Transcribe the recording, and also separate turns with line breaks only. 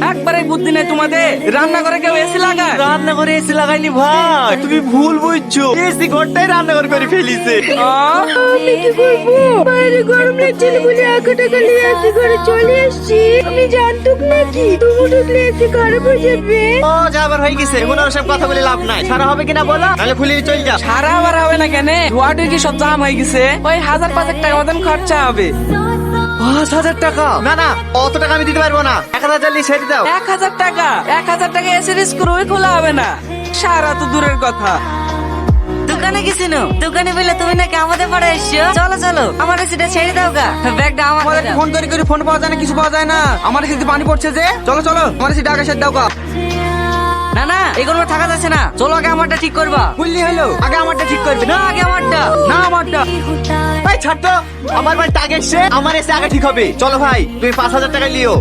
একবারে বুদ্ধি নেই তোমাদের। রান্না করে কেউ এসি লাগায়?
রান্না করে এসি লাগাইনি ভাই, তুমি ভুল বুঝছো। এসি ঘরটাই রান্নাঘর করে ফেলিছে।
আমি কি করবো? বাইরে গরম লাগছিল বলে 1 টাকা নিয়ে এসি ঘরে চলে এসছি। আমি জানতুক নাকি তুমি ঢুকলে এসি খারাপ হয়ে যাবে।
ও যাবার হয়ে গেছে, এখন আর সব কথা বলে লাভ নাই। সারা হবে কিনা বলো, নাহলে ফুলিয়ে চল যা।
সারা আবার হবে না কেন? ধোয়াটুই কি সব জাম হয়ে গেছে? ওই 1000-5,000 টাকা মতন খরচা হবে।
5,000 টাকা? না না, অত টাকা আমি দিতে পারবো না। 1,000 নিয়ে ছেড়ে দাও।
1000 টাকা? 1000 টাকা এসির স্ক্রুই খোলা হবে না। সারা তো দূরের কথা।
দোকানে গেছিল, দোকানে বলে তুমি নাকি আমাদের পাড়ে এসছো। চলো চলো, আমার সেটা ছেড়ে দাও গা, ব্যাগটা আমার দাও।
ফোন করে ফোন পাওয়া যায় না, কিছু পাওয়া যায় না। আমার এসে পানি পড়ছে যে। চলো চলো, আমার এসে টাকা সেট দাও গা।
না না, এগুলো থাকা যাচ্ছে না। চলো আগে আমারটা ঠিক করবা।
বললি হলো, আগে আমারটা ঠিক করবে।
না আগে আমারটা।
না আমারটা।
ভাই ছাড় তো, আমার ভাই টাকা এসছে, আমার এসে আগে ঠিক হবে। চলো ভাই, তুমি 5,000 টাকা লিও।